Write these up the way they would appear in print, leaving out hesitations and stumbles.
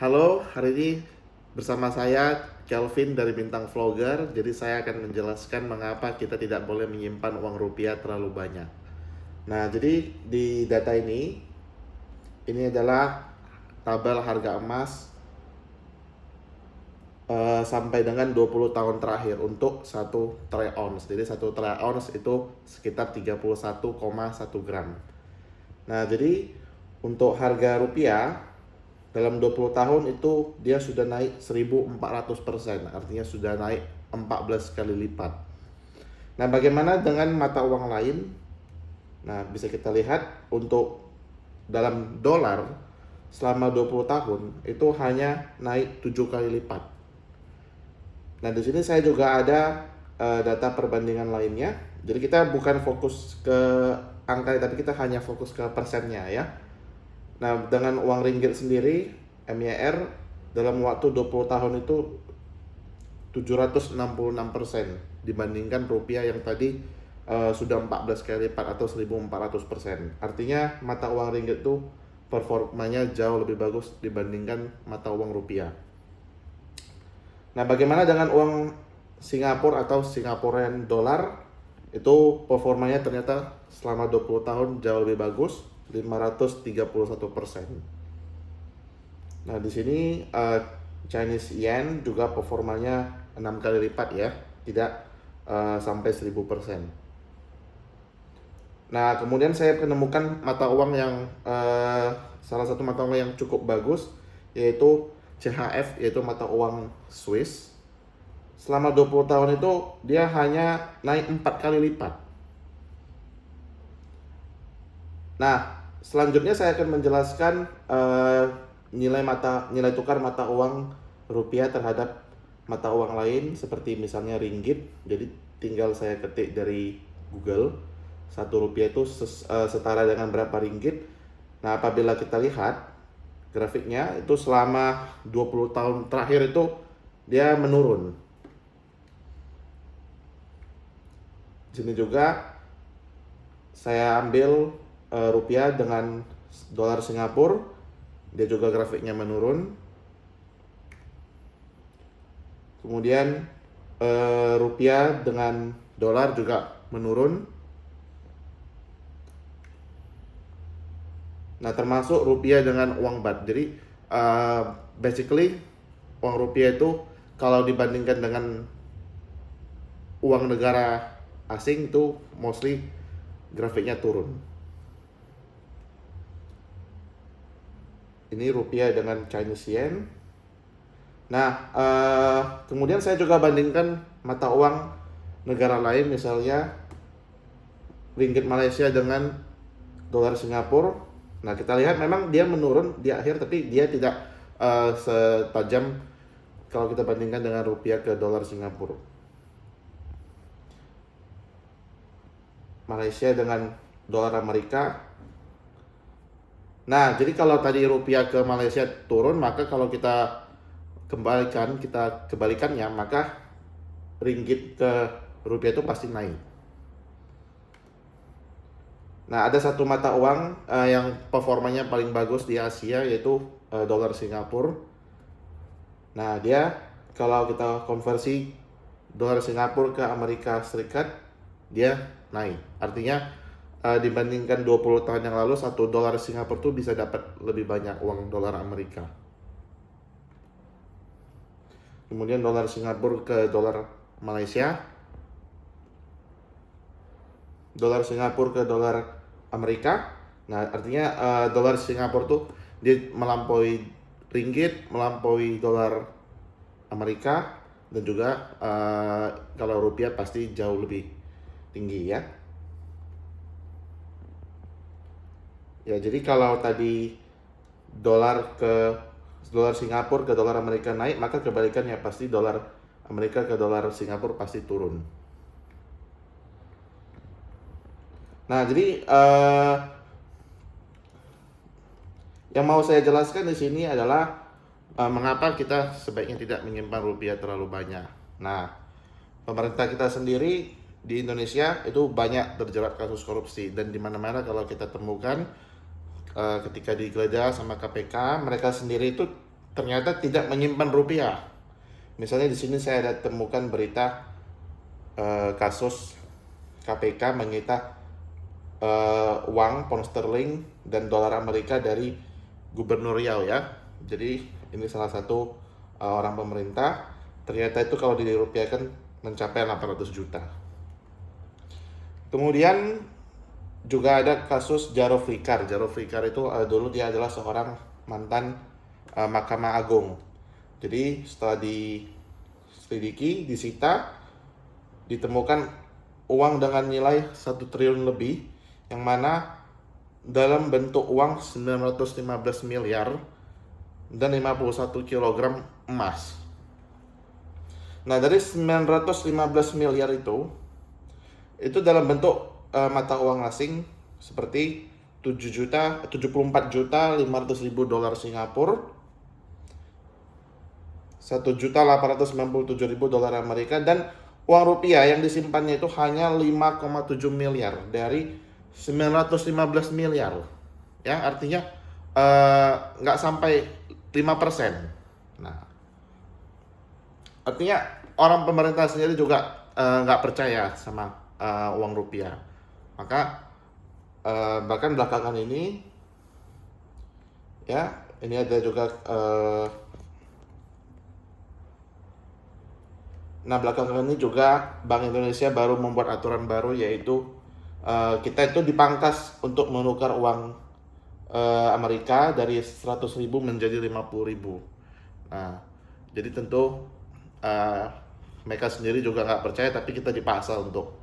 Halo, hari ini bersama saya Kelvin dari Bintang Vlogger. Jadi saya akan menjelaskan mengapa kita tidak boleh menyimpan uang rupiah terlalu banyak. Nah, jadi di data ini adalah tabel harga emas sampai dengan 20 tahun terakhir untuk satu troy ounce. Jadi satu troy ounce itu sekitar 31,1 gram. Nah, jadi untuk harga rupiah dalam 20 tahun itu dia sudah naik 1400%, artinya sudah naik 14 kali lipat. Nah, bagaimana dengan mata uang lain? Nah, bisa kita lihat untuk dalam dolar selama 20 tahun itu hanya naik 7 kali lipat. Nah, di sini saya juga ada data perbandingan lainnya. Jadi kita bukan fokus ke angka, tapi kita hanya fokus ke persennya ya. Nah, dengan uang ringgit sendiri, MYR dalam waktu 20 tahun itu 766% dibandingkan rupiah yang tadi sudah 14 kali lipat atau 1400%. Artinya mata uang ringgit itu performanya jauh lebih bagus dibandingkan mata uang rupiah. Nah, bagaimana dengan uang Singapura atau Singaporean dollar? Itu performanya ternyata selama 20 tahun jauh lebih bagus, 531%. Nah, di sini Chinese yen juga performanya 6 kali lipat ya, tidak sampai 1000%. Nah, kemudian saya menemukan mata uang yang salah satu mata uang yang cukup bagus, yaitu CHF, yaitu mata uang Swiss. Selama 20 tahun itu dia hanya naik 4 kali lipat. Nah, selanjutnya saya akan menjelaskan nilai tukar mata uang rupiah terhadap mata uang lain seperti misalnya ringgit. Jadi tinggal saya ketik dari Google, 1 rupiah itu setara dengan berapa ringgit. Nah, apabila kita lihat grafiknya itu selama 20 tahun terakhir itu dia menurun. Di sini juga saya ambil rupiah dengan dolar Singapura, dia juga grafiknya menurun. Kemudian rupiah dengan dolar juga menurun. Nah, termasuk rupiah dengan uang baht. Jadi basically uang rupiah itu kalau dibandingkan dengan uang negara asing itu mostly grafiknya turun. Ini rupiah dengan Chinese yen. Nah, kemudian saya juga bandingkan mata uang negara lain, misalnya ringgit Malaysia dengan dolar Singapura. Nah, kita lihat memang dia menurun di akhir, tapi dia tidak setajam kalau kita bandingkan dengan rupiah ke dolar Singapura. Malaysia dengan dolar Amerika. Nah, jadi kalau tadi rupiah ke Malaysia turun, maka kalau kita kebalikannya, maka ringgit ke rupiah itu pasti naik. Nah, ada satu mata uang yang performanya paling bagus di Asia, yaitu dolar Singapura. Nah, dia kalau kita konversi dolar Singapura ke Amerika Serikat, dia naik. Artinya dibandingkan 20 tahun yang lalu, 1 dolar Singapura tuh bisa dapat lebih banyak uang dolar Amerika. Kemudian dolar Singapura ke dolar Malaysia, dolar Singapura ke dolar Amerika. Nah, artinya dolar Singapura tuh dia melampaui ringgit, melampaui dolar Amerika, dan juga kalau rupiah pasti jauh lebih tinggi ya. Ya, jadi kalau tadi dolar Singapura ke dolar Amerika naik, maka kebalikannya pasti dolar Amerika ke dolar Singapura pasti turun. Nah, jadi yang mau saya jelaskan di sini adalah mengapa kita sebaiknya tidak menyimpan rupiah terlalu banyak. Nah, pemerintah kita sendiri di Indonesia itu banyak terjerat kasus korupsi, dan di mana-mana kalau kita temukan ketika digeledah sama KPK, mereka sendiri itu ternyata tidak menyimpan rupiah. Misalnya di sini saya ada temukan berita kasus KPK menyita uang pound sterling dan dolar Amerika dari Gubernur Riau ya. Jadi ini salah satu orang pemerintah. Ternyata itu kalau dirupiahkan mencapai 800 juta. Kemudian juga ada kasus Jaro Fikar. Jaro Fikar itu dulu dia adalah seorang mantan Mahkamah Agung. Jadi setelah diselidiki, disita, ditemukan uang dengan nilai 1 triliun lebih, yang mana dalam bentuk uang 915 miliar dan 51 kg emas. Nah, dari 915 miliar itu dalam bentuk mata uang asing seperti 74 juta 500 ribu dolar Singapura, 1.897.000 dolar Amerika, dan uang rupiah yang disimpannya itu hanya 5,7 miliar dari 915 miliar. Ya, artinya nggak sampai 5%. Nah, artinya orang pemerintah sendiri juga nggak percaya sama uang rupiah. Maka bahkan belakangan ini ya, ini ada juga belakangan ini juga Bank Indonesia baru membuat aturan baru, yaitu kita itu dipangkas untuk menukar uang Amerika dari 100.000 menjadi 50.000. Nah, jadi tentu mereka sendiri juga nggak percaya, tapi kita dipaksa untuk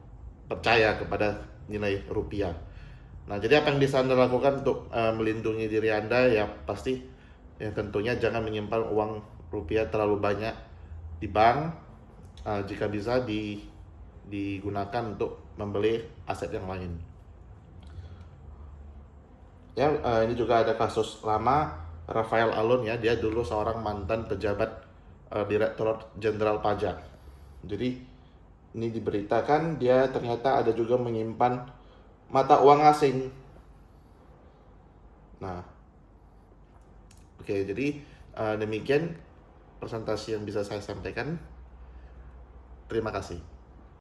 percaya kepada nilai rupiah. Nah, jadi apa yang bisa Anda lakukan untuk melindungi diri Anda? Ya pasti, ya tentunya jangan menyimpan uang rupiah terlalu banyak di bank. Jika bisa digunakan untuk membeli aset yang lain. Ya, ini juga ada kasus lama Rafael Alun ya, dia dulu seorang mantan pejabat Direktorat Jenderal Pajak. Jadi ini diberitakan dia ternyata ada juga menyimpan mata uang asing. Nah, oke, jadi demikian presentasi yang bisa saya sampaikan. Terima kasih.